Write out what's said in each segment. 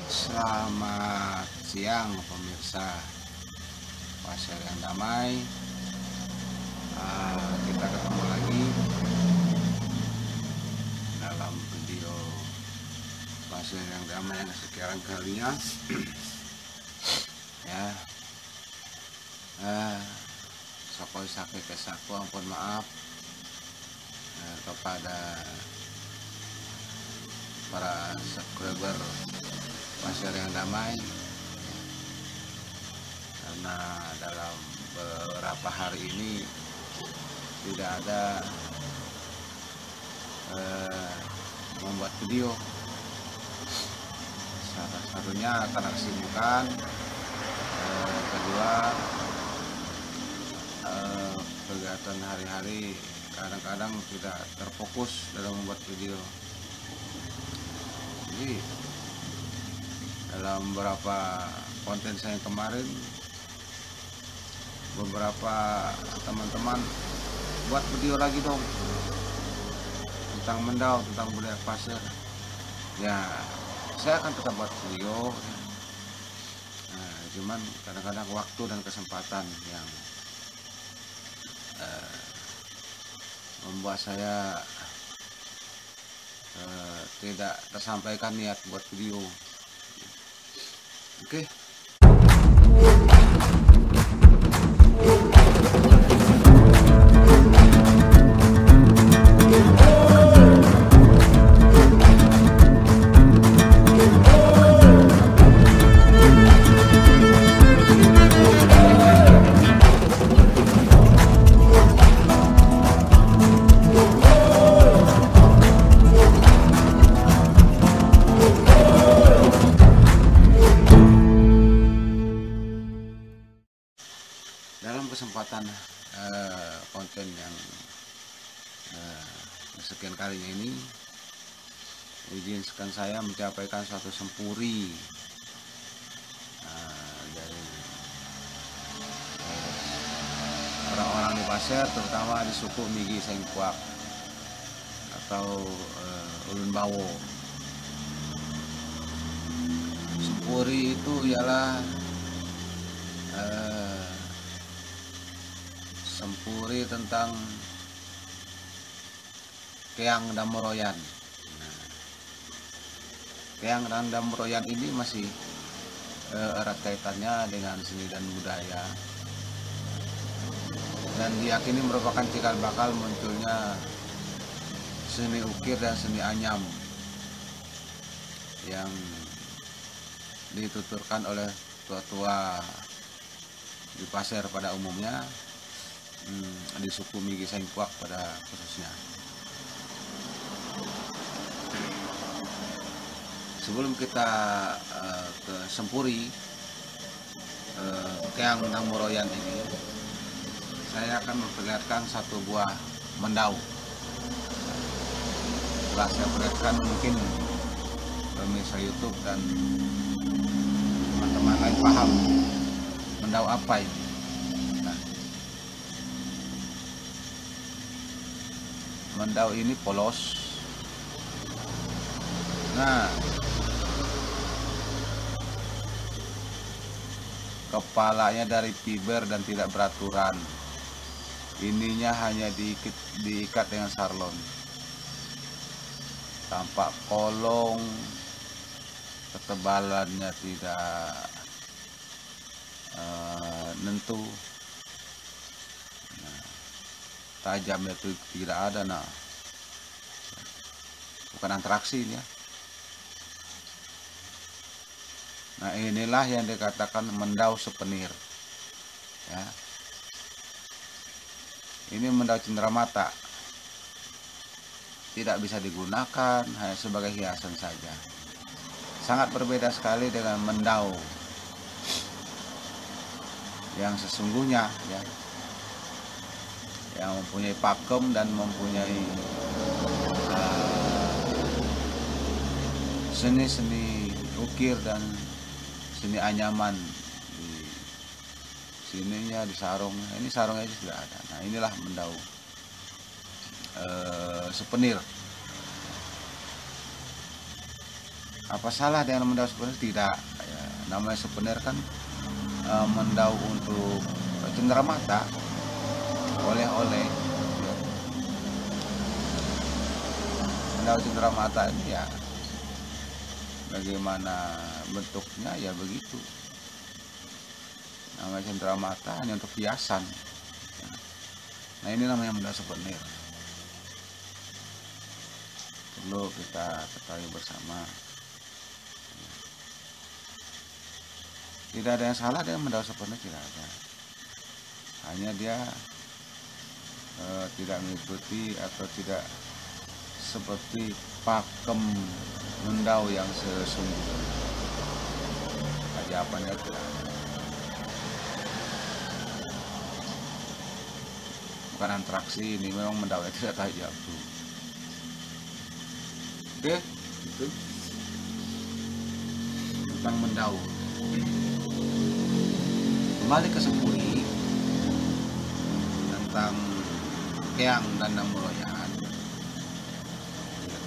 Selamat siang pemirsa Pasar yang Damai. Kita ketemu lagi dalam video Pasar yang Damai yang sekarang kalinya. Ya, sokoi sakit kesaku, ampun maaf kepada para subscriber Pasar yang Damai, karena dalam beberapa hari ini tidak ada membuat video. Salah satunya karena kesibukan, kedua kegiatan hari-hari kadang-kadang tidak terfokus dalam membuat video. Jadi dalam beberapa konten saya kemarin, beberapa teman-teman buat video lagi dong tentang Mendau, tentang budaya pasar. Ya, saya akan tetap buat video. Cuman kadang-kadang waktu dan kesempatan yang membuat saya tidak tersampaikan niat buat video. Oke. Dalam kesempatan konten yang sekian kalinya ini, izinkan saya menyampaikan suatu sempuri dari orang-orang di pasar, terutama di suku Migi Sengkuak atau Ulun Bawo. Sempuri itu ialah sempuri tentang Keang Damorayan. Keang dan Damorayan ini masih erat kaitannya dengan seni dan budaya, dan diyakini merupakan cikal bakal munculnya seni ukir dan seni anyam yang dituturkan oleh tua-tua di pasar pada umumnya, di suku Migi Sengkuak pada khususnya. Sebelum kita ke sempuri Keang Damorayan ini, saya akan memperlihatkan satu buah mendau. Setelah saya perlihatkan, mungkin pemirsa YouTube dan teman-teman lain paham mendau apa ini. Mendau ini polos. Nah, kepalanya dari fiber dan tidak beraturan. Ininya hanya diikat dengan sarlon. Tampak kolong, ketebalannya tidak nentu. Tajamnya itu tidak ada, bukan antraksi ini ya. Nah, inilah yang dikatakan mendau sepenir ya. Ini mendau cenderamata, tidak bisa digunakan, hanya sebagai hiasan saja. Sangat berbeda sekali dengan mendau yang sesungguhnya ya, yang mempunyai pakem dan mempunyai seni-seni ukir dan seni anyaman. Di sininya, di sarungnya, ini sarungnya sudah ada. Nah, inilah mendau sepenir. Apa salah dengan mendau souvenir? Tidak ya, namanya souvenir kan mendau untuk cenderamata, oleh-oleh ya. Mendau cenderamata ini ya bagaimana bentuknya ya begitu, namanya cenderamata hanya untuk hiasan. Nah ini namanya mendau souvenir, perlu kita ketahui bersama. Tidak ada yang salah dengan mendau souvenir, tidak ada, hanya dia tidak mengikuti atau tidak seperti pakem mendau yang sesungguhnya. Jawabannya tidak ada. Bukan antraksi, ini memang mendaunya tidak tajam tuh. Oke, itu tentang mendau. Kembali ke Sepui tentang Keang dan Damuroyan.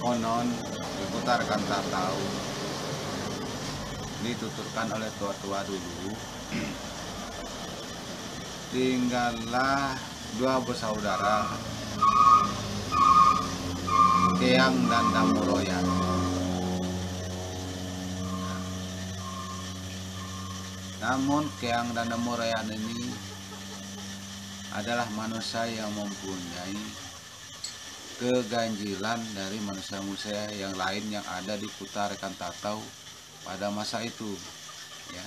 Konon diputarkan tatau, dituturkan oleh tua-tua dulu. Tinggallah dua bersaudara, Keang dan Damuroyan. Namun Keang dan Damuroyan ini adalah manusia yang mempunyai keganjilan dari manusia-manusia yang lain yang ada di Kuta Rekan Tatau pada masa itu ya.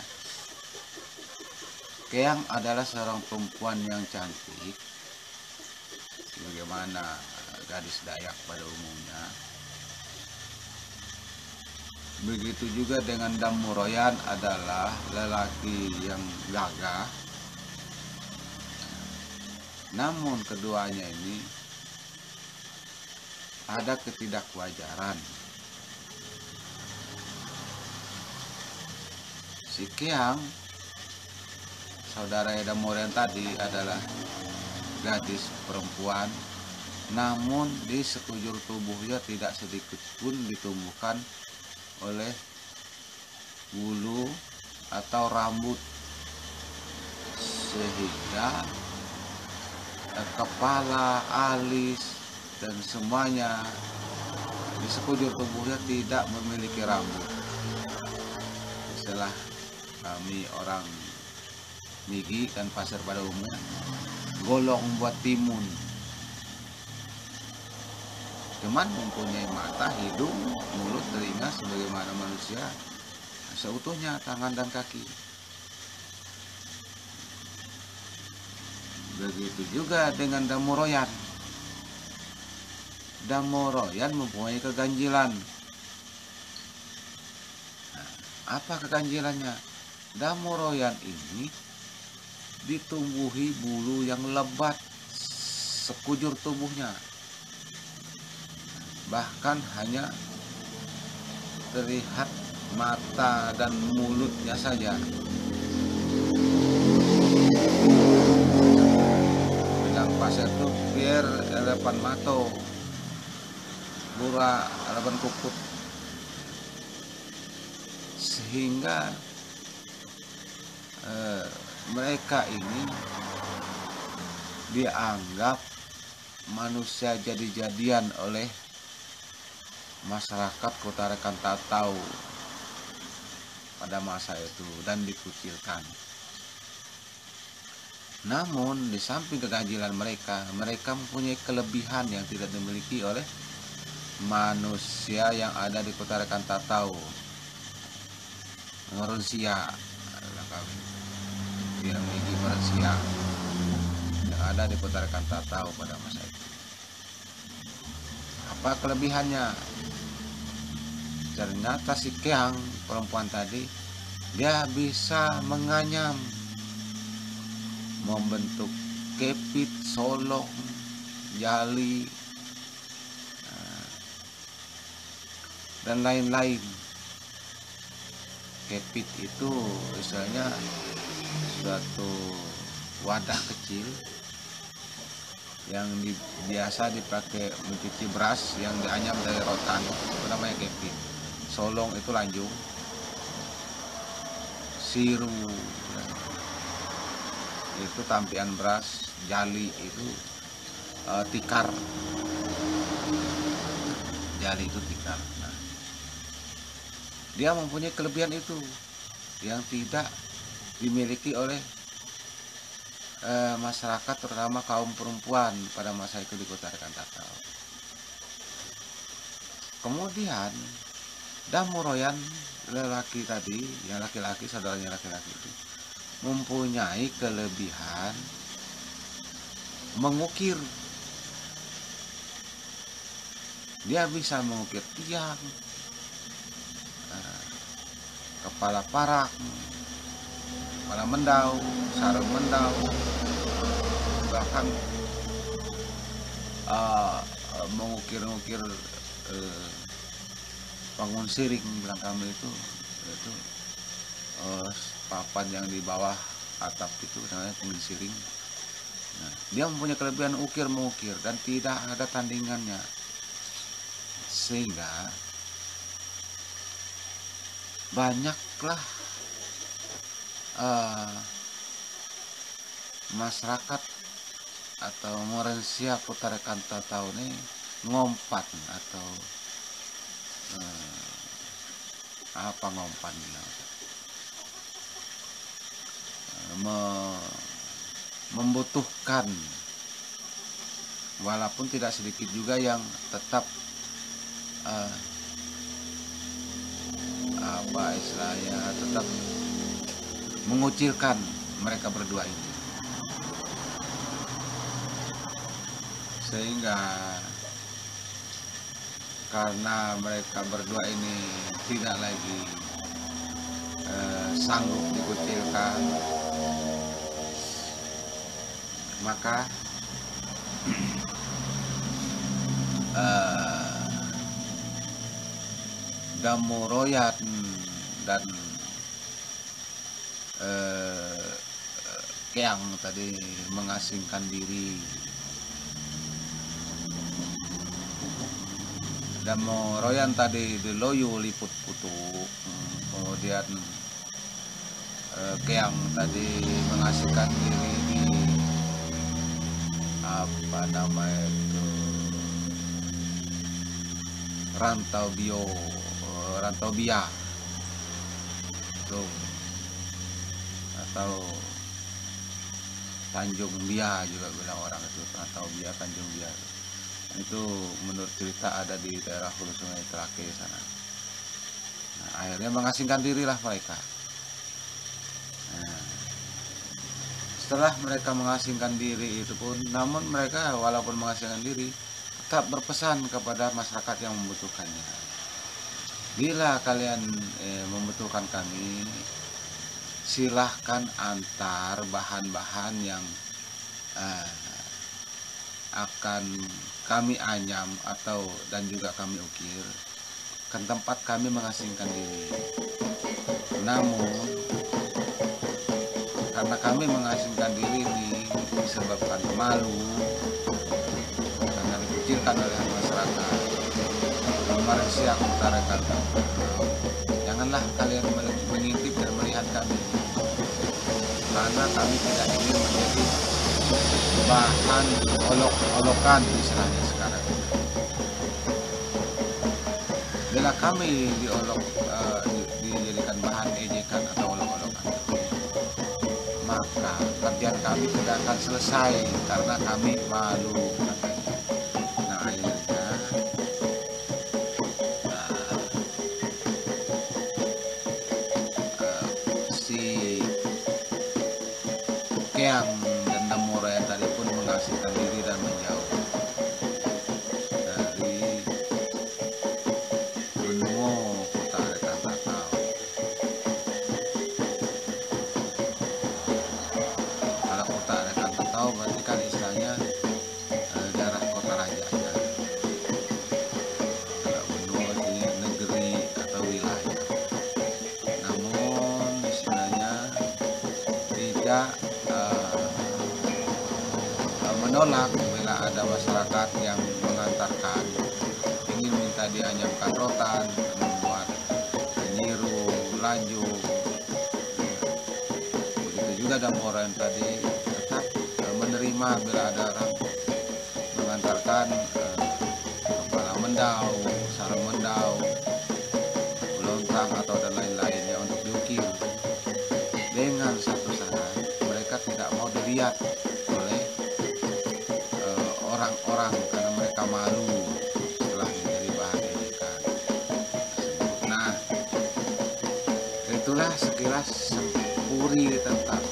Keang adalah seorang perempuan yang cantik sebagaimana gadis Dayak pada umumnya. Begitu juga dengan Damuroyan, adalah lelaki yang gagah. Namun keduanya ini ada ketidakwajaran. Si Keang, saudara Damuroyan tadi, adalah gadis perempuan, namun di sekujur tubuhnya tidak sedikit pun ditumbuhkan oleh bulu atau rambut, sehingga kepala, alis, dan semuanya di sekujur tubuhnya tidak memiliki rambut. Istilah kami orang Migi dan pasir pada umumnya, golong buat timun. Cuman mempunyai mata, hidung, mulut, telinga sebagaimana manusia seutuhnya, tangan dan kaki. Begitu juga dengan Damuroyan. Damuroyan mempunyai keganjilan. Nah, apa keganjilannya? Damuroyan ini ditumbuhi bulu yang lebat sekujur tubuhnya. Bahkan hanya terlihat mata dan mulutnya saja. Bilang pasir itu biar elepan mato, bura elepan kukut, sehingga mereka ini dianggap manusia jadi-jadian oleh masyarakat Kuta Rekan Tatau pada masa itu dan dikucilkan. Namun di samping keganjilan mereka mempunyai kelebihan yang tidak dimiliki oleh manusia yang ada di Kuta Rekan Tatau. Manusia yang memiliki manusia yang ada di Kuta Rekan Tatau pada masa itu. Apa kelebihannya? Ternyata si Keang, perempuan tadi, dia bisa menganyam, membentuk kepit, solong, jali, dan lain-lain. Kepit itu misalnya suatu wadah kecil yang biasa dipakai mencuci beras yang dianyam dari rotan, itu namanya kepit. Solong itu Lanjung, Siru itu Tampian Beras, Jali itu Tikar. Jali itu Tikar. Nah, dia mempunyai kelebihan itu yang tidak dimiliki oleh masyarakat, terutama kaum perempuan pada masa itu di Kota Rekantatau. Kemudian Damorayan lelaki tadi, yang laki-laki, saudaranya laki-laki itu mempunyai kelebihan mengukir. Dia bisa mengukir tiang, kepala parak, kepala mendau, sarung mendau, bahkan mengukir-ngukir bangun siring bilang kami itu papan yang di bawah atap itu namanya bangun siring. Nah, dia mempunyai kelebihan mengukir dan tidak ada tandingannya, sehingga banyaklah masyarakat atau Morensia Kota Rekantatau ini ngompan atau apa ngompan bilang, membutuhkan, walaupun tidak sedikit juga yang tetap apa istilahnya, tetap mengucilkan mereka berdua ini, sehingga karena mereka berdua ini tidak lagi sanggup dikucilkan, maka Damorayan dan Keang tadi mengasingkan diri. Damorayan tadi di Loyo Liput Putuk, kemudian Keang tadi mengasingkan diri di apa namanya itu, Rantau Bia itu, atau Tanjung Bia juga bilang orang itu, Rantau Bia, Tanjung Bia itu menurut cerita ada di daerah Hulu Sungai Trake sana. Nah, akhirnya mengasingkan dirilah mereka. Nah, setelah mereka mengasingkan diri itu pun, namun mereka walaupun mengasingkan diri tetap berpesan kepada masyarakat yang membutuhkannya. Bila kalian membutuhkan kami, silahkan antar bahan-bahan yang akan kami anyam dan juga kami ukir ke tempat kami mengasingkan diri. Namun karena kami mengasingkan diri ini disebabkan malu karena dikucilkan oleh masyarakat Morensia Kota Rekantatau, janganlah kalian mengintip dan melihat kami, karena kami tidak ingin menjadi bahan olok-olokan istilahnya sekarang. Bila kami dijadikan bahan ejekan atau olok-olokan, maka kerjaan kami tidak akan selesai karena kami malu. Nah, akhirnya si Keang dan Damorayan tadi pun mengasingkan diri dan menjauh dari benua Kota Rekantatau. Kalau Kota Rekantatau berarti kan istilahnya daerah kota raja. Kalau benua artinya negeri atau wilayah. Namun istilahnya tidak menolak bila ada masyarakat yang mengantarkan ingin minta dianyamkan rotan, membuat Warga Dambora yang tadi tetap menerima bila ada orang mengantarkan kepala mendau, sarang mendau, lontang atau dan lain-lainnya untuk diukir. Dengan satu syarat, mereka tidak mau dilihat oleh orang-orang karena mereka malu setelah menjadi bahan ejekan tersebut. Nah, itulah sekilas sempuri tentang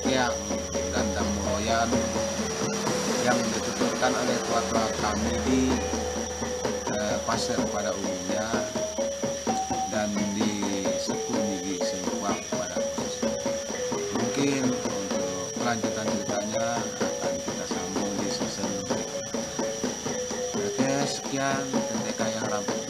tiang dan Damoyan yang dituturkan oleh tua-tua kami di pasir pada umumnya dan di suku Nigi Singkwang pada khususnya. Mungkin untuk kelanjutan ceritanya akan kita sambung di season berikutnya. Oke, sekian TTK yang rampung.